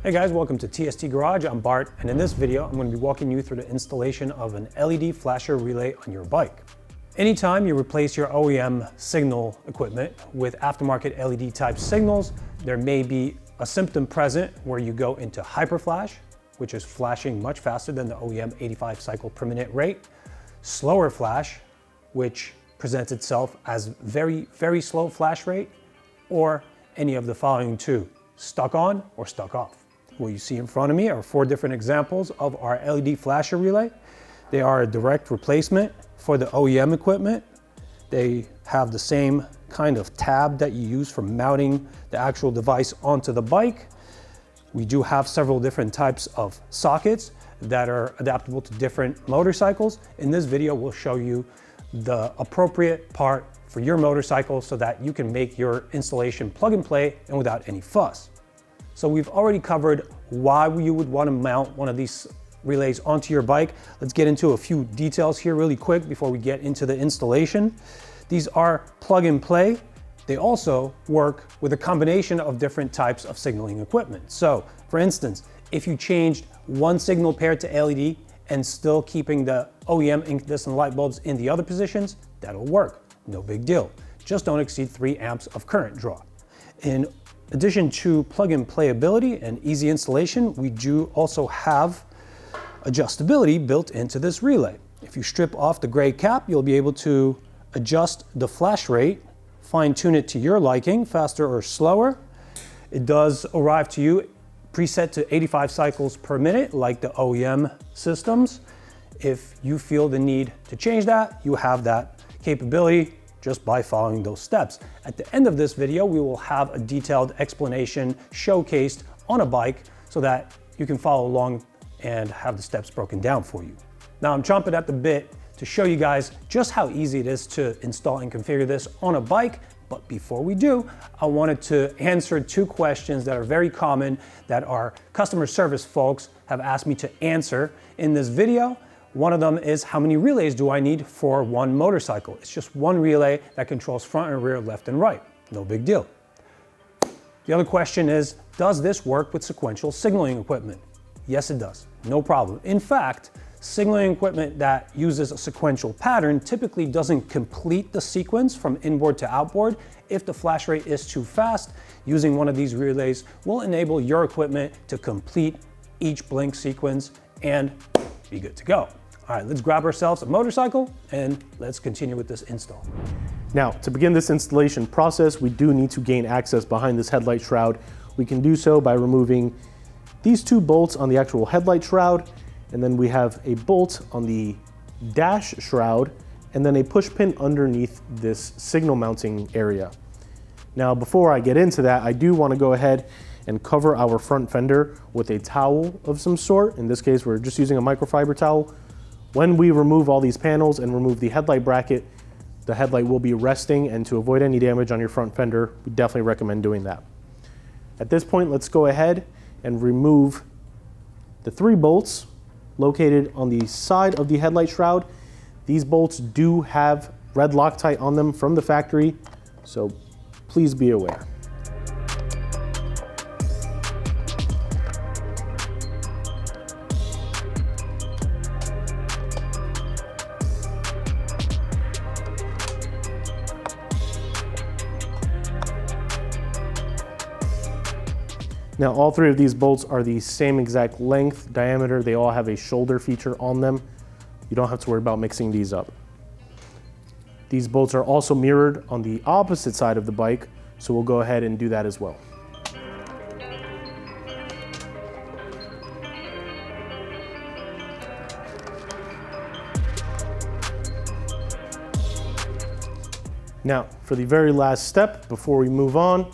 Hey guys, welcome to TST Garage. I'm Bart, and in this video, I'm going to be walking you through the installation of an LED flasher relay on your bike. Anytime you replace your OEM signal equipment with aftermarket LED type signals, there may be a symptom present where you go into hyperflash, which is flashing much faster than the OEM 85 cycle per minute rate, slower flash, which presents itself as very, very slow flash rate, or any of the following two, stuck on or stuck off. What you see in front of me are 4 different examples of our LED flasher relay. They are a direct replacement for the OEM equipment. They have the same kind of tab that you use for mounting the actual device onto the bike. We do have several different types of sockets that are adaptable to different motorcycles. In this video, we'll show you the appropriate part for your motorcycle so that you can make your installation plug and play and without any fuss. So we've already covered why you would want to mount one of these relays onto your bike. Let's get into a few details here really quick before we get into the installation. These are plug and play. They also work with a combination of different types of signaling equipment. So for instance, if you changed one signal pair to LED and still keeping the OEM incandescent light bulbs in the other positions, that'll work. No big deal. Just don't exceed 3 amps of current draw. In addition to plug and play ability and easy installation, we do also have adjustability built into this relay. If you strip off the gray cap, you'll be able to adjust the flash rate, fine tune it to your liking, faster or slower. It does arrive to you preset to 85 cycles per minute like the OEM systems. If you feel the need to change that, you have that capability just by following those steps. At the end of this video, we will have a detailed explanation showcased on a bike so that you can follow along and have the steps broken down for you. Now I'm chomping at the bit to show you guys just how easy it is to install and configure this on a bike. But before we do, I wanted to answer 2 questions that are very common that our customer service folks have asked me to answer in this video. One of them is, how many relays do I need for one motorcycle? It's just one relay that controls front and rear, left and right. No big deal. The other question is, does this work with sequential signaling equipment? Yes, it does. No problem. In fact, signaling equipment that uses a sequential pattern typically doesn't complete the sequence from inboard to outboard. If the flash rate is too fast, using one of these relays will enable your equipment to complete each blink sequence and be good to go. All right, let's grab ourselves a motorcycle and let's continue with this install. Now, to begin this installation process, we do need to gain access behind this headlight shroud. We can do so by removing these 2 bolts on the actual headlight shroud, and then we have a bolt on the dash shroud, and then a push pin underneath this signal mounting area. Now, before I get into that, I do want to go ahead and cover our front fender with a towel of some sort. In this case, we're just using a microfiber towel. When we remove all these panels and remove the headlight bracket, the headlight will be resting, and to avoid any damage on your front fender, we definitely recommend doing that. At this point, let's go ahead and remove the 3 bolts located on the side of the headlight shroud. These bolts do have red Loctite on them from the factory, so please be aware. Now, all 3 of these bolts are the same exact length, diameter. They all have a shoulder feature on them. You don't have to worry about mixing these up. These bolts are also mirrored on the opposite side of the bike, so we'll go ahead and do that as well. Now, for the very last step before we move on,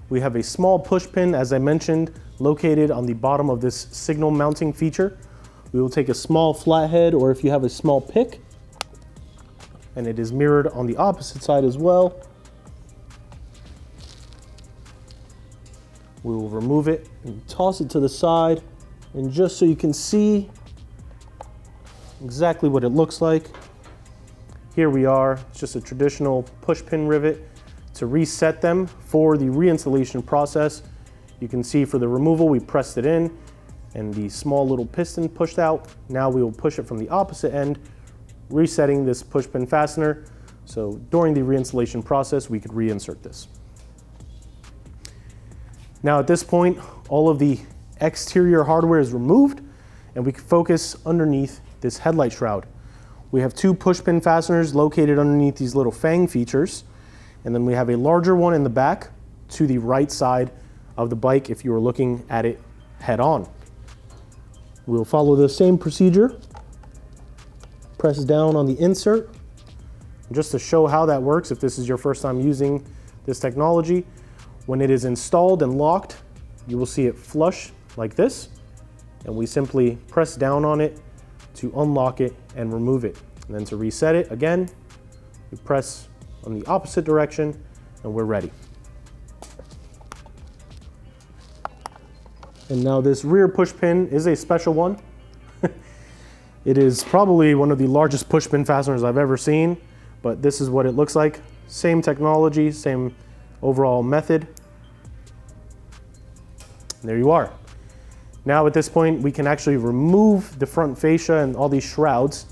we have a small push pin, as I mentioned, located on the bottom of this signal mounting feature. We will take a small flathead, or if you have a small pick, and it is mirrored on the opposite side as well. We will remove it and toss it to the side, and just so you can see exactly what it looks like, here we are. It's just a traditional push pin rivet. To reset them for the reinstallation process, You can see for the removal, we pressed it in and the small little piston pushed out. Now we will push it from the opposite end, resetting this push pin fastener. So during the reinstallation process, we could reinsert this. Now at this point, all of the exterior hardware is removed and we can focus underneath this headlight shroud. We have two push pin fasteners located underneath these little fang features. And then we have a larger one in the back to the right side of the bike if you were looking at it head on. We'll follow the same procedure. Press down on the insert. Just to show how that works, if this is your first time using this technology, when it is installed and locked, you will see it flush like this, and we simply press down on it to unlock it and remove it. And then to reset it again, we press on the opposite direction and we're ready. And now this rear push pin is a special one. It is probably one of the largest push pin fasteners I've ever seen, but this is what it looks like. Same technology, same overall method. And there you are. Now at this point, we can actually remove the front fascia and all these shrouds.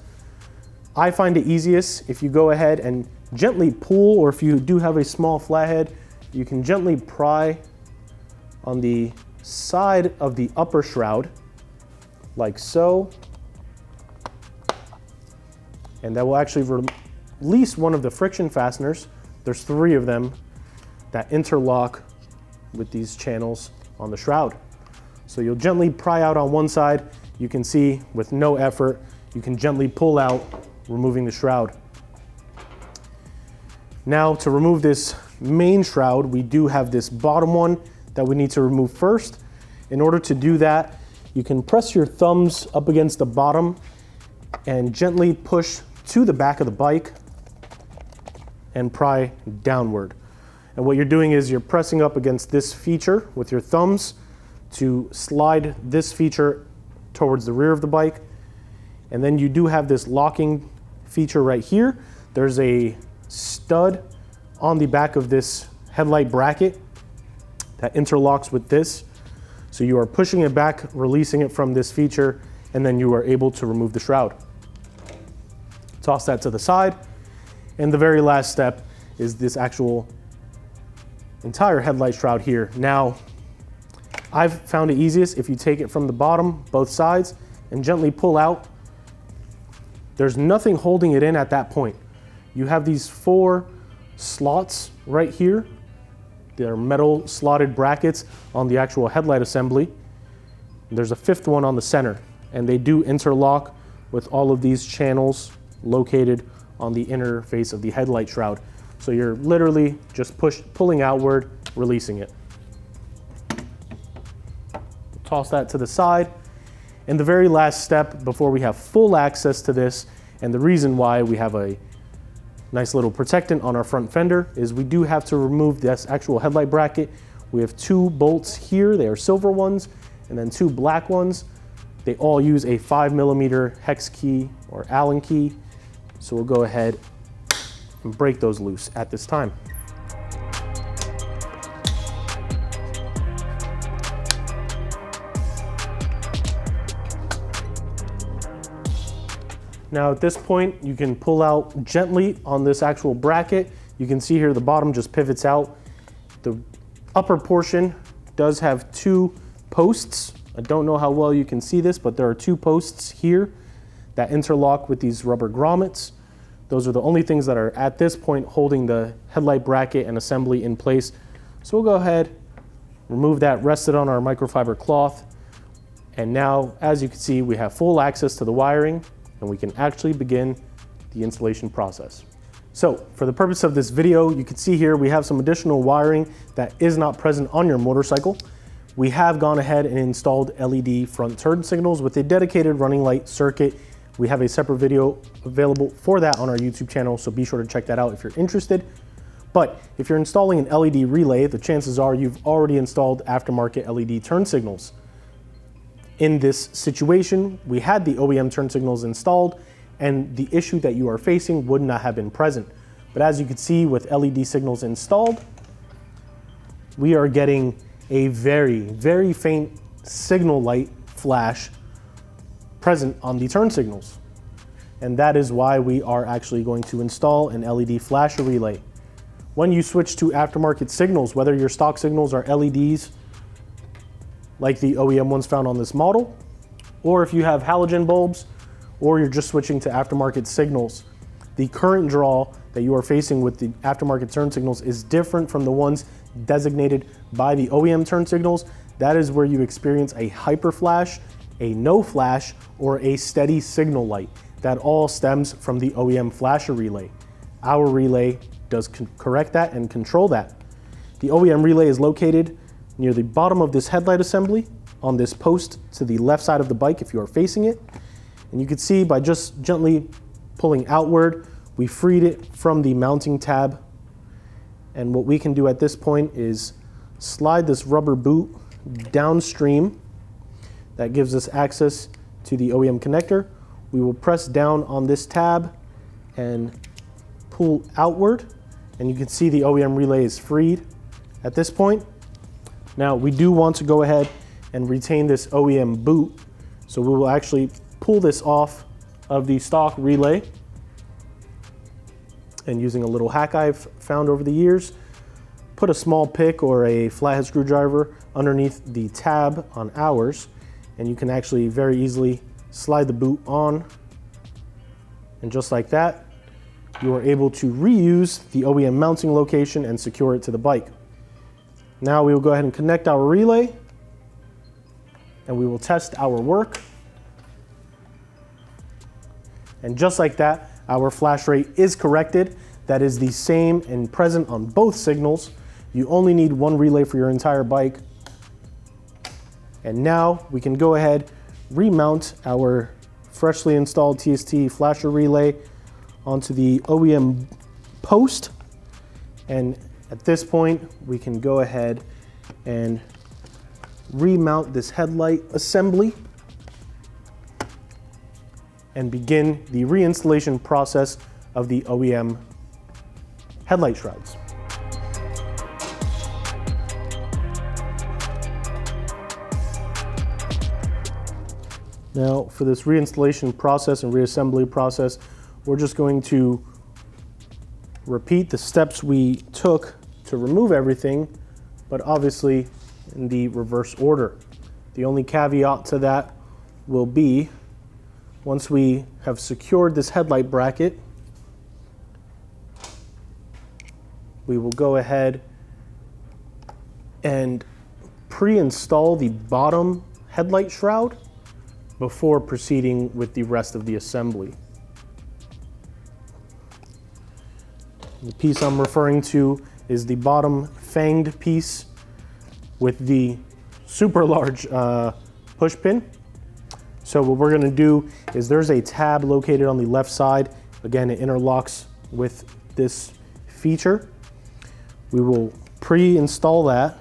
I find it easiest if you go ahead and gently pull, or if you do have a small flathead, you can gently pry on the side of the upper shroud, like so. And that will actually release one of the friction fasteners. There's 3 of them that interlock with these channels on the shroud. So you'll gently pry out on one side. You can see with no effort, you can gently pull out, removing the shroud. Now to remove this main shroud, we do have this bottom one that we need to remove first. In order to do that, you can press your thumbs up against the bottom and gently push to the back of the bike and pry downward. And what you're doing is you're pressing up against this feature with your thumbs to slide this feature towards the rear of the bike. And then you do have this locking feature right here. There's a stud on the back of this headlight bracket that interlocks with this. So you are pushing it back, releasing it from this feature, and then you are able to remove the shroud. Toss that to the side. And the very last step is this actual entire headlight shroud here. Now, I've found it easiest if you take it from the bottom, both sides, and gently pull out. There's nothing holding it in at that point. You have these 4 slots right here. They're metal slotted brackets on the actual headlight assembly. There's a 5th one on the center, and they do interlock with all of these channels located on the inner face of the headlight shroud. So you're literally just pulling outward, releasing it. Toss that to the side. And the very last step before we have full access to this, and the reason why we have a nice little protectant on our front fender, is we do have to remove this actual headlight bracket. We have 2 bolts here, they are silver ones, and then 2 black ones. They all use a 5mm hex key or Allen key. So we'll go ahead and break those loose at this time. Now at this point, you can pull out gently on this actual bracket. You can see here the bottom just pivots out. The upper portion does have 2 posts. I don't know how well you can see this, but there are 2 posts here that interlock with these rubber grommets. Those are the only things that are at this point holding the headlight bracket and assembly in place. So we'll go ahead, remove that, rest it on our microfiber cloth. And now, as you can see, we have full access to the wiring and we can actually begin the installation process. So for the purpose of this video, you can see here we have some additional wiring that is not present on your motorcycle. We have gone ahead and installed LED front turn signals with a dedicated running light circuit. We have a separate video available for that on our YouTube channel, so be sure to check that out if you're interested. But if you're installing an LED relay, the chances are you've already installed aftermarket LED turn signals. In this situation, we had the OEM turn signals installed and the issue that you are facing would not have been present. But as you can see with LED signals installed, we are getting a very, very faint signal light flash present on the turn signals. And that is why we are actually going to install an LED flasher relay. When you switch to aftermarket signals, whether your stock signals are LEDs like the OEM ones found on this model, or if you have halogen bulbs, or you're just switching to aftermarket signals, the current draw that you are facing with the aftermarket turn signals is different from the ones designated by the OEM turn signals. That is where you experience a hyper flash, a no flash, or a steady signal light. That all stems from the OEM flasher relay. Our relay does correct that and control that. The OEM relay is located near the bottom of this headlight assembly on this post to the left side of the bike if you are facing it. And you can see by just gently pulling outward, we freed it from the mounting tab. And what we can do at this point is slide this rubber boot downstream. That gives us access to the OEM connector. We will press down on this tab and pull outward, and you can see the OEM relay is freed at this point. Now we do want to go ahead and retain this OEM boot, so we will actually pull this off of the stock relay, and using a little hack I've found over the years, put a small pick or a flathead screwdriver underneath the tab on ours, and you can actually very easily slide the boot on, and just like that, you are able to reuse the OEM mounting location and secure it to the bike. Now we will go ahead and connect our relay, and we will test our work. And just like that, our flash rate is corrected. That is the same and present on both signals. You only need one relay for your entire bike. And now we can go ahead, remount our freshly installed TST flasher relay onto the OEM post. And at this point, we can go ahead and remount this headlight assembly and begin the reinstallation process of the OEM headlight shrouds. Now, for this reinstallation process and reassembly process, we're just going to repeat the steps we took to remove everything, but obviously in the reverse order. The only caveat to that will be, once we have secured this headlight bracket, we will go ahead and pre-install the bottom headlight shroud before proceeding with the rest of the assembly. The piece I'm referring to is the bottom fanged piece with the super large push pin. So what we're gonna do is there's a tab located on the left side. Again, it interlocks with this feature. We will pre-install that,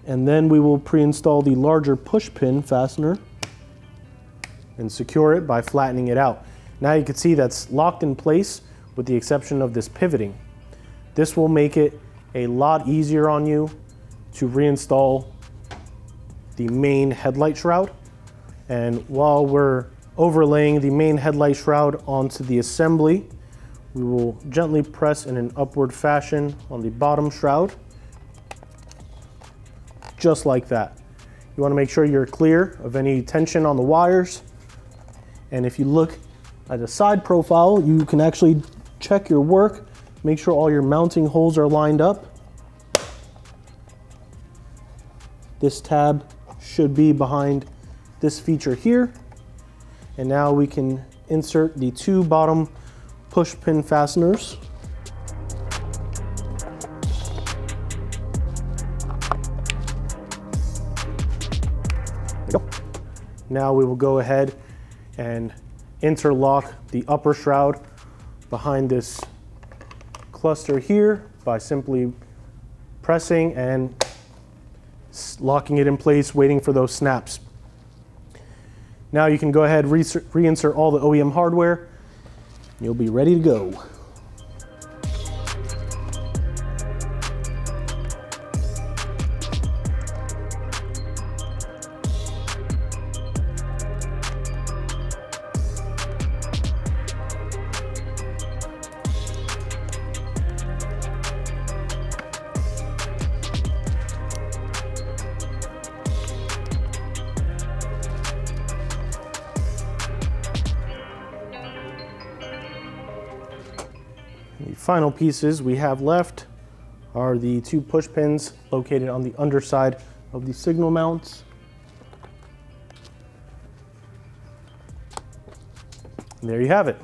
and then we will pre-install the larger push pin fastener and secure it by flattening it out. Now you can see that's locked in place with the exception of this pivoting. This will make it a lot easier on you to reinstall the main headlight shroud. And while we're overlaying the main headlight shroud onto the assembly, we will gently press in an upward fashion on the bottom shroud, just like that. You want to make sure you're clear of any tension on the wires. And if you look at the side profile, you can actually check your work, make sure all your mounting holes are lined up. This tab should be behind this feature here. And now we can insert the two bottom push pin fasteners. There we go. Now we will go ahead and interlock the upper shroud behind this cluster here by simply pressing and locking it in place, waiting for those snaps. Now you can go ahead, reinsert all the OEM hardware. You'll be ready to go. The final pieces we have left are the two push pins located on the underside of the signal mounts. And there you have it.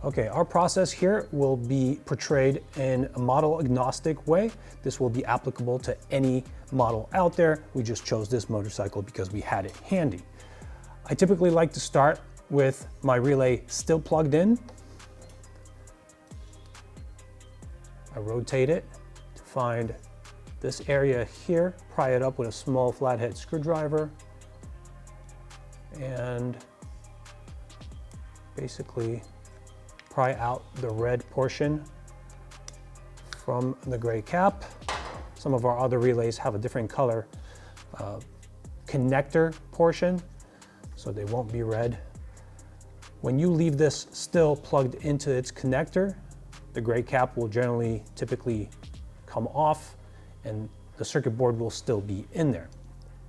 Okay, our process here will be portrayed in a model agnostic way. This will be applicable to any model out there. We just chose this motorcycle because we had it handy. I typically like to start with my relay still plugged in. I rotate it to find this area here, pry it up with a small flathead screwdriver, and basically pry out the red portion from the gray cap. Some of our other relays have a different color connector portion, so they won't be red. When you leave this still plugged into its connector, the gray cap will typically come off and the circuit board will still be in there.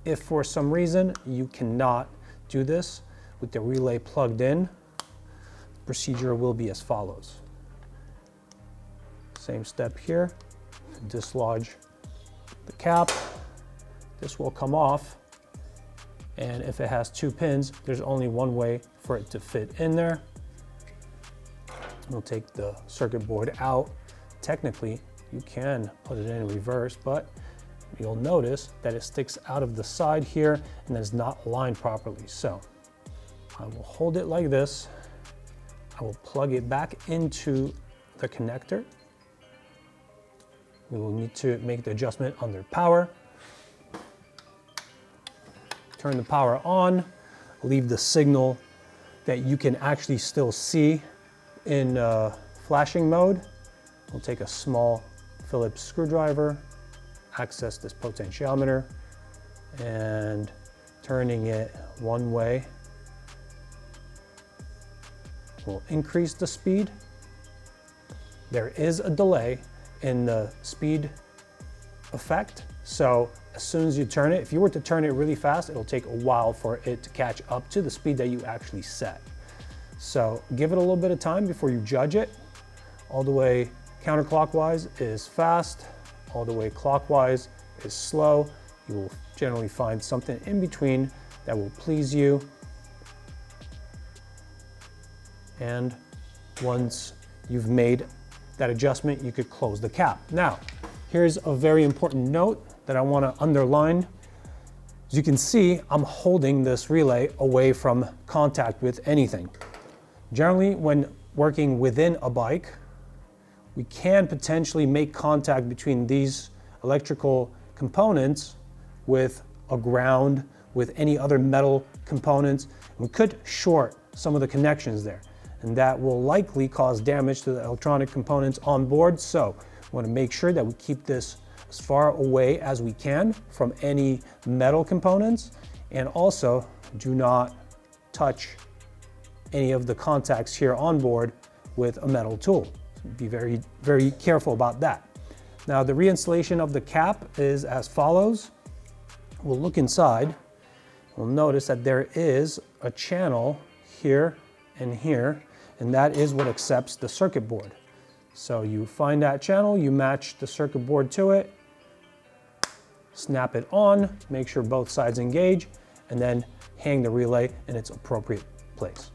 If for some reason you cannot do this with the relay plugged in, procedure will be as follows. Same step here, dislodge the cap. This will come off, and if it has two pins, there's only one way for it to fit in there. We'll take the circuit board out. Technically, you can put it in reverse, but you'll notice that it sticks out of the side here and is not aligned properly. So I will hold it like this. I will plug it back into the connector. We will need to make the adjustment under power. Turn the power on, leave the signal that you can actually still see in flashing mode. We'll take a small Phillips screwdriver, access this potentiometer, and turning it one way will increase the speed. There is a delay in the speed effect, so as soon as you turn it, if you were to turn it really fast, it'll take a while for it to catch up to the speed that you actually set. So give it a little bit of time before you judge it. All the way counterclockwise is fast, all the way clockwise is slow. You will generally find something in between that will please you. And once you've made that adjustment, you could close the cap. Now, here's a very important note that I want to underline. As you can see, I'm holding this relay away from contact with anything. Generally, when working within a bike, we can potentially make contact between these electrical components with a ground, with any other metal components. We could short some of the connections there, and that will likely cause damage to the electronic components on board. So we want to make sure that we keep this as far away as we can from any metal components, and also do not touch any of the contacts here on board with a metal tool. So be very, very careful about that. Now, the reinstallation of the cap is as follows. We'll look inside. We'll notice that there is a channel here and here, and that is what accepts the circuit board. So you find that channel, you match the circuit board to it, snap it on, make sure both sides engage, and then hang the relay in its appropriate place.